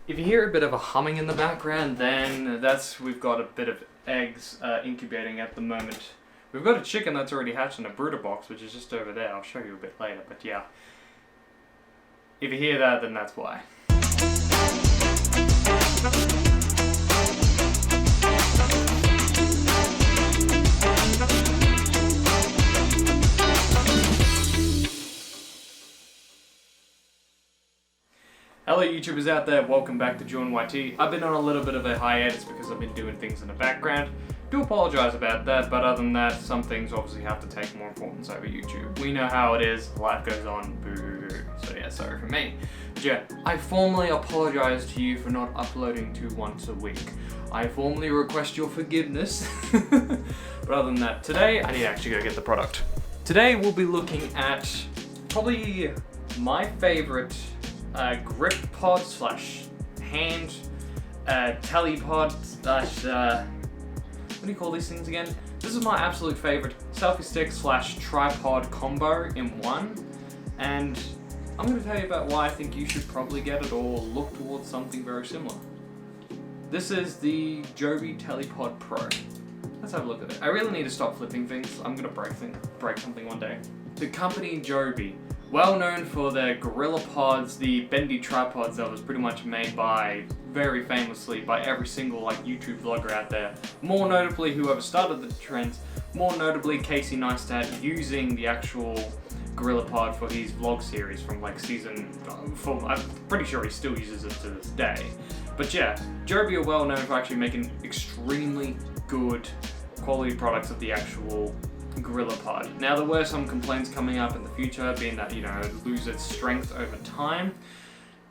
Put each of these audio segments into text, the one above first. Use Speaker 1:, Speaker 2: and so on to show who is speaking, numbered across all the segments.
Speaker 1: If you hear a bit of a humming in the background, then we've got a bit of eggs incubating at the moment. We've got a chicken that's already hatched in a brooder box, which is just over there. I'll show you a bit later, but yeah. If you hear that, then that's why. Hello YouTubers out there, welcome back to Jordan YT. I've been on a little bit of a hiatus because I've been doing things in the background. Do apologise about that, but other than that, some things obviously have to take more importance over YouTube. We know how it is, life goes on, boo. So yeah, sorry for me. But yeah, I formally apologise to you for not uploading to once a week. I formally request your forgiveness. But other than that, today I need to actually go get the product. Today we'll be looking at probably my favourite grip pod slash hand telepod slash what do you call these things again? This is my absolute favorite selfie stick slash tripod combo in one, and I'm going to tell you about why I think you should probably get it or look towards something very similar. This is the Joby Telepod Pro. Let's have a look at it. I really need to stop flipping things. I'm going to break something one day. The company Joby, well known for their Gorilla Pods, the bendy tripods that was pretty much made by, very famously, by every single YouTube vlogger out there. More notably, whoever started the trends, more notably Casey Neistat, using the actual Gorilla Pod for his vlog series from season 4. I'm pretty sure he still uses it to this day. But yeah, Joby are well known for actually making extremely good quality products of the actual Gorilla Pod. Now there were some complaints coming up in the future, being that it loses its strength over time,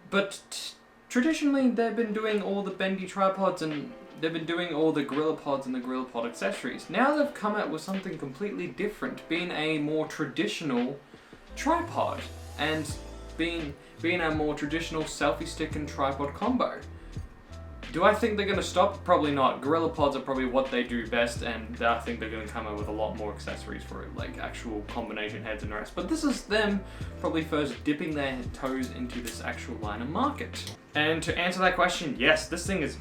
Speaker 1: but traditionally they've been doing all the bendy tripods and they've been doing all the Gorilla Pods and the Gorilla Pod accessories. Now they've come out with something completely different, being a more traditional tripod and being a more traditional selfie stick and tripod combo. Do I think they're going to stop? Probably not. Gorilla Pods are probably what they do best, and I think they're going to come out with a lot more accessories for it, like actual combination heads and the rest. But this is them probably first dipping their toes into this actual line of market. And to answer that question, yes, this thing is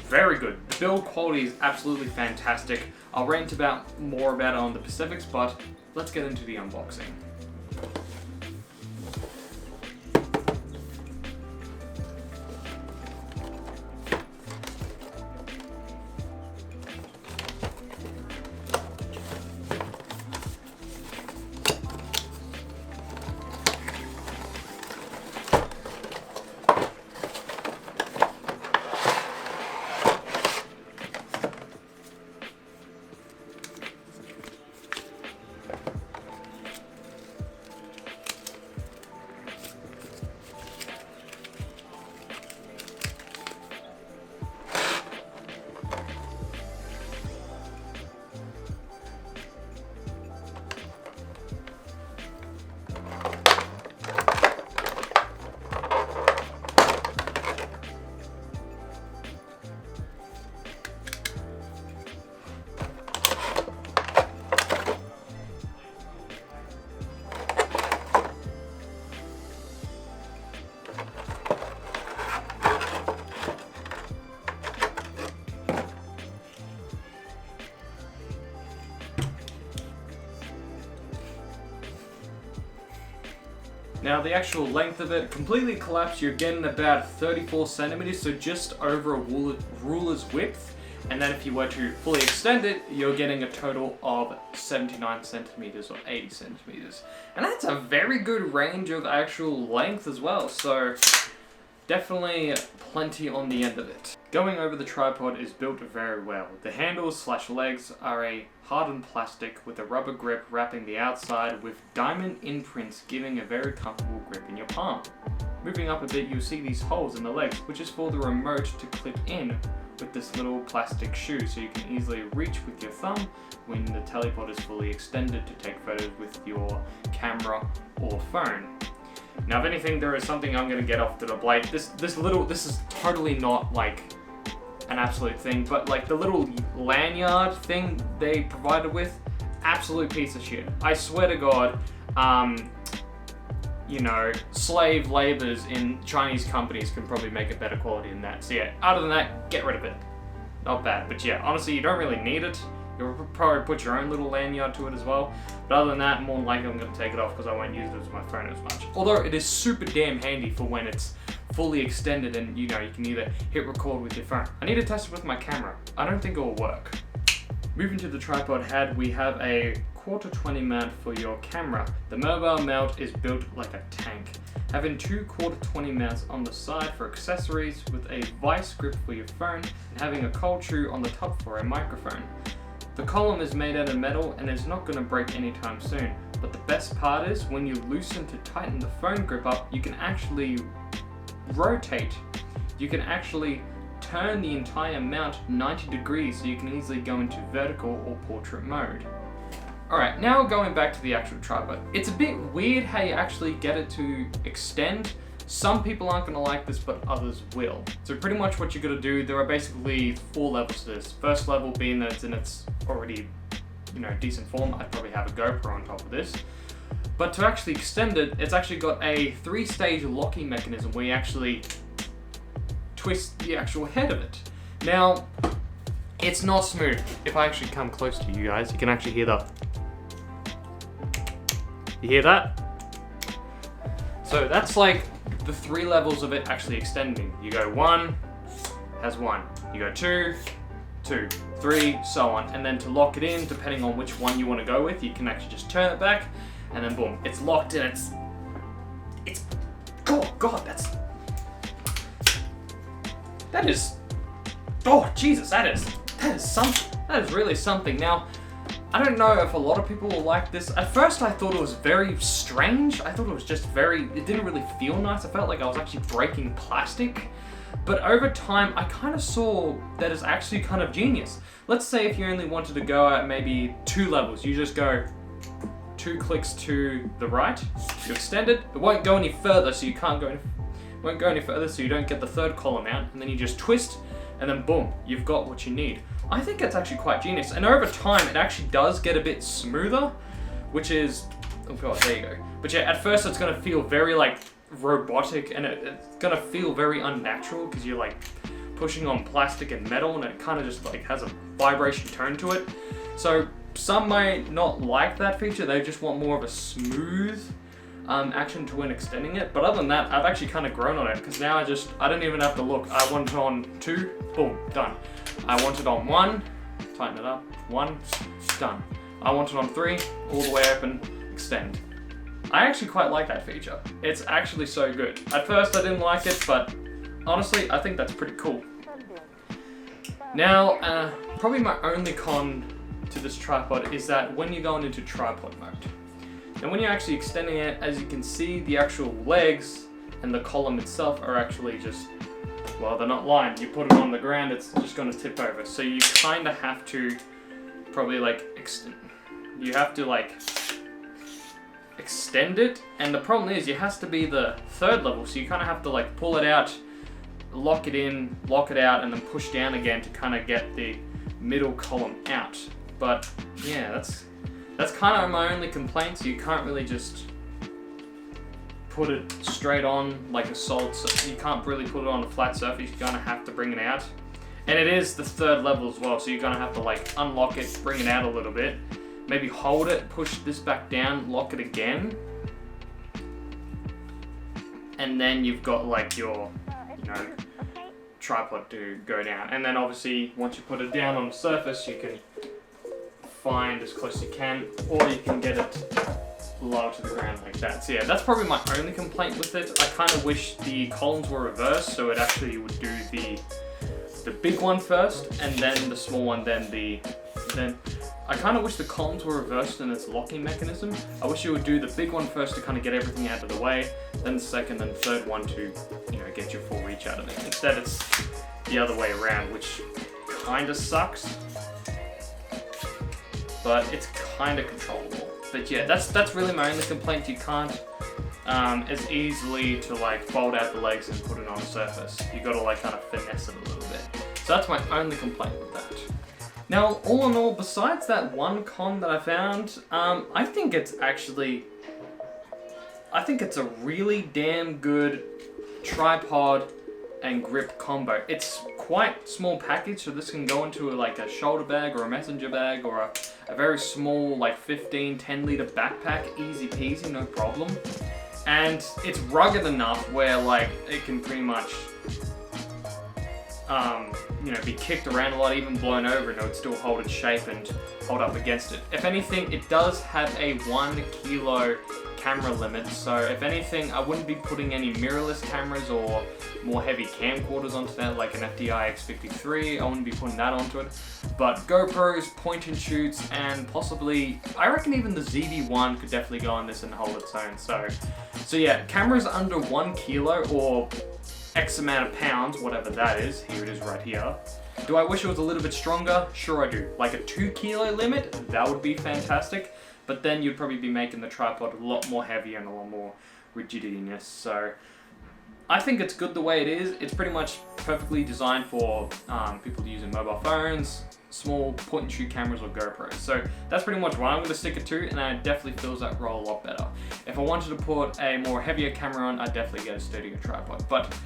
Speaker 1: very good. The build quality is absolutely fantastic. I'll rant more about it on the Pacifics, but let's get into the unboxing. Now the actual length of it, completely collapsed, you're getting about 34 centimeters, so just over a ruler's width. And then if you were to fully extend it, you're getting a total of 79 centimeters or 80 centimeters. And that's a very good range of actual length as well, so definitely plenty on the end of it. Going over the tripod is built very well. The handles slash legs are a hardened plastic with a rubber grip wrapping the outside with diamond imprints, giving a very comfortable grip in your palm. Moving up a bit, you'll see these holes in the legs, which is for the remote to clip in with this little plastic shoe, so you can easily reach with your thumb when the telepod is fully extended to take photos with your camera or phone. Now if anything, there is something I'm going to get off to the blade. This is totally not an absolute thing, but the little lanyard thing they provided with, absolute piece of shit. I swear to God, you know, slave labors in Chinese companies can probably make a better quality than that. So yeah, other than that, get rid of it. Not bad, but yeah, honestly, you don't really need it. You'll probably put your own little lanyard to it as well. But other than that, more than likely I'm going to take it off because I won't use it as my phone as much. Although it is super damn handy for when it's fully extended and, you know, you can either hit record with your phone. I need to test it with my camera. I don't think it will work. Moving to the tripod head, we have a 1/4 mount for your camera. The mobile mount is built like a tank, having two 1/4 mounts on the side for accessories with a vice grip for your phone and having a cold shoe on the top for a microphone. The column is made out of metal and is not going to break anytime soon, but the best part is when you loosen to tighten the phone grip up, you can actually rotate. You can actually turn the entire mount 90 degrees so you can easily go into vertical or portrait mode. Alright, now going back to the actual tripod. It's a bit weird how you actually get it to extend. Some people aren't going to like this, but others will. So pretty much what you're going to do, there are basically 4 levels to this. First level being that it's in its already, you know, decent form. I'd probably have a GoPro on top of this. But to actually extend it, it's actually got a 3-stage locking mechanism where you actually twist the actual head of it. Now, it's not smooth. If I actually come close to you guys, you can actually hear the... You hear that? So that's like the 3 levels of it actually extending. You go 1, has 1. You go 2, 2, 3, so on. And then to lock it in, depending on which one you want to go with, you can actually just turn it back, and then boom, it's locked in. It's, oh God, that is, oh Jesus, that is something. That is really something. Now, I don't know if a lot of people will like this. At first I thought it was very strange. I thought it was just it didn't really feel nice. I felt like I was actually breaking plastic. But over time, I kind of saw that it's actually kind of genius. Let's say if you only wanted to go at maybe 2 levels, you just go 2 clicks to the right, you extend it. It won't go any further, so you can't go won't go any further, so you don't get the 3rd column out, and then you just twist, and then boom, you've got what you need. I think it's actually quite genius, and over time it actually does get a bit smoother, which is, oh God, there you go. But yeah, at first it's gonna feel very like robotic, and it's gonna feel very unnatural because you're like pushing on plastic and metal, and it kind of just like has a vibration tone to it. So some might not like that feature, they just want more of a smooth action to when extending it. But other than that, I've actually kind of grown on it because now I don't even have to look. I want it on 2, boom, done. I want it on 1, tighten it up, 1, done. I want it on 3, all the way open, extend. I actually quite like that feature. It's actually so good. At first I didn't like it, but honestly, I think that's pretty cool. Now, probably my only con to this tripod is that when you're going into tripod mode, and when you're actually extending it, as you can see, the actual legs and the column itself are actually just, well, they're not lined. You put it on the ground, it's just going to tip over. So you kind of have to probably like you have to like extend it. And the problem is it has to be the 3rd level. So you kind of have to like pull it out, lock it in, lock it out, and then push down again to kind of get the middle column out. But yeah, that's kind of my only complaint. So you can't really just put it straight on like a solid, you can't really put it on a flat surface. You're gonna have to bring it out. And it is the 3rd level as well, so you're gonna have to like unlock it, bring it out a little bit, maybe hold it, push this back down, lock it again. And then you've got like your, you know, tripod to go down. And then obviously once you put it down on the surface, you can find as close as you can, or you can get it low to the ground like that. So yeah, that's probably my only complaint with it. I kind of wish the columns were reversed, so it actually would do the big one first, and then the small one, then I kind of wish the columns were reversed in its locking mechanism. I wish it would do the big one first to kind of get everything out of the way, then the 2nd and 3rd one to, you know, get your full reach out of it. Instead it's the other way around, which kind of sucks, but it's kind of controllable. But yeah, that's really my only complaint. You can't as easily to like fold out the legs and put it on a surface. You got to like kind of finesse it a little bit. So that's my only complaint with that. Now, all in all, besides that one con that I found, I think it's actually I think it's a really damn good tripod and grip combo. It's quite small package, so this can go into like a shoulder bag or a messenger bag or a very small like 10 liter backpack, easy peasy, no problem. And it's rugged enough where like it can pretty much be kicked around a lot, even blown over, and it would still hold its shape and hold up against it. If anything, it does have a 1 kilo camera limit, so if anything, I wouldn't be putting any mirrorless cameras or more heavy camcorders onto that, like an FDI X53. I wouldn't be putting that onto it. But GoPros, point and shoots, and possibly, I reckon even the ZV-1 could definitely go on this and hold its own. So yeah, cameras under 1 kilo or X amount of pounds, whatever that is. Here it is right here. Do I wish it was a little bit stronger? Sure I do. Like a 2 kilo limit, that would be fantastic. But then you'd probably be making the tripod a lot more heavier and a lot more rigidiness. So I think it's good the way it is. It's pretty much perfectly designed for people to use in mobile phones, small point and shoot cameras or GoPros. So that's pretty much what I'm going to stick it to, and it definitely fills that role a lot better. If I wanted to put a more heavier camera on, I'd definitely get a sturdier tripod. But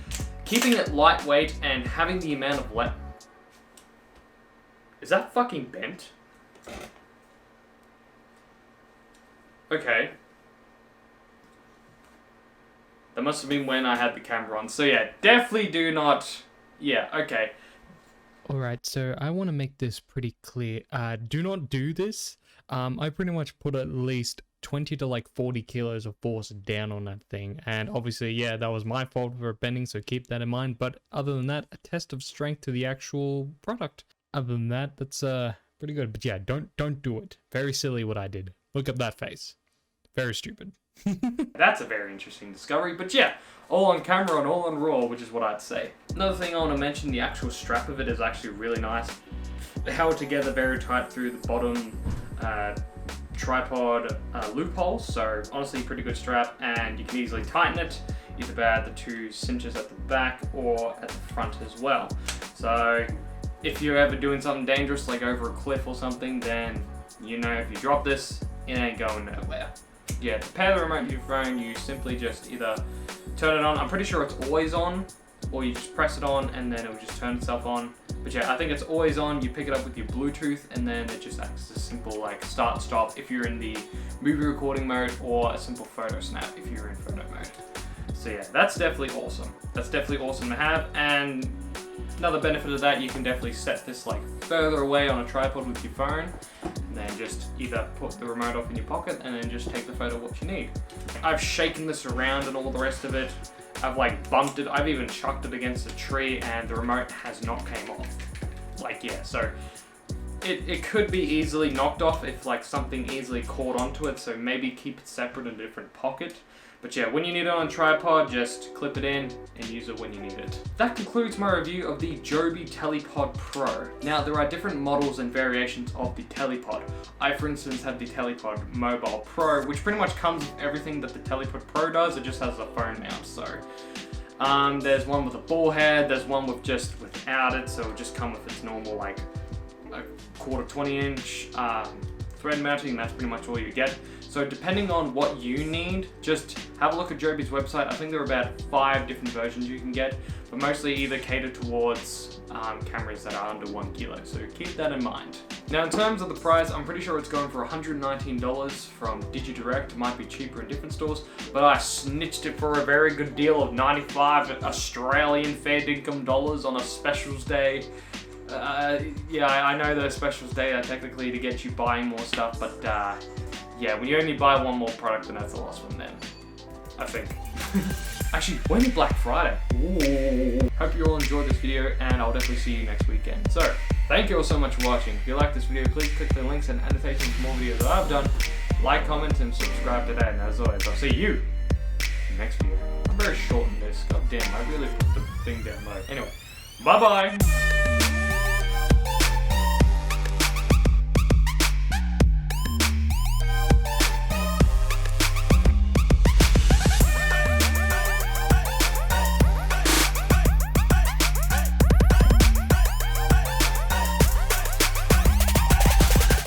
Speaker 1: keeping it lightweight and having the amount of Is that fucking bent? Okay. That must have been when I had the camera on. So yeah, definitely do not... Yeah, okay.
Speaker 2: Alright, so I want to make this pretty clear. Do not do this. I pretty much put at least 20 to like 40 kilos of force down on that thing. And obviously, yeah, that was my fault for bending, so keep that in mind. But other than that, a test of strength to the actual product. Other than that, that's pretty good. But yeah, don't do it. Very silly what I did. Look at that face. Very stupid.
Speaker 1: That's a very interesting discovery, but yeah, all on camera and all on raw, which is what I'd say. Another thing I want to mention, the actual strap of it is actually really nice. Held together very tight through the bottom tripod loophole, so honestly pretty good strap, and you can easily tighten it either by the 2 cinches at the back or at the front as well. So if you're ever doing something dangerous like over a cliff or something, then you know if you drop this, it ain't going nowhere. Yeah, to pair the remote to your phone, you simply just either turn it on. I'm pretty sure it's always on, or you just press it on and then it will just turn itself on. But yeah, I think it's always on. You pick it up with your Bluetooth and then it just acts as a simple like start and stop if you're in the movie recording mode, or a simple photo snap if you're in photo mode. So yeah, that's definitely awesome. That's definitely awesome to have. And another benefit of that, you can definitely set this like further away on a tripod with your phone, and then just either put the remote off in your pocket and then just take the photo what you need. I've shaken this around and all the rest of it. I've like bumped it. I've even chucked it against a tree and the remote has not came off. Like yeah, so it could be easily knocked off if like something easily caught onto it. So maybe keep it separate in a different pocket. But yeah, when you need it on a tripod, just clip it in and use it when you need it. That concludes my review of the Joby Telepod Pro. Now, there are different models and variations of the Telepod. I, for instance, have the Telepod Mobile Pro, which pretty much comes with everything that the Telepod Pro does. It just has a phone mount, so. There's one with a ball head, there's one with just without it, so it'll just come with its normal, like, a 1/4 20-inch thread mounting, and that's pretty much all you get. So depending on what you need, just have a look at Joby's website. I think there are about 5 different versions you can get, but mostly either cater towards cameras that are under 1 kilo, so keep that in mind. Now in terms of the price, I'm pretty sure it's going for $119 from DigiDirect. It might be cheaper in different stores, but I snitched it for a very good deal of 95 Australian fair dinkum dollars on a specials day. Yeah, I know those specials day are technically to get you buying more stuff, but yeah, when you only buy one more product, then that's a loss from them, I think. Actually, when is Black Friday? Ooh. Hope you all enjoyed this video, and I'll definitely see you next weekend. So, thank you all so much for watching. If you like this video, please click the links and annotations for more videos that I've done. Like, comment, and subscribe today. And as always, I'll see you in the next video. I'm very short in this. God damn, I really put the thing down low. Anyway, bye-bye.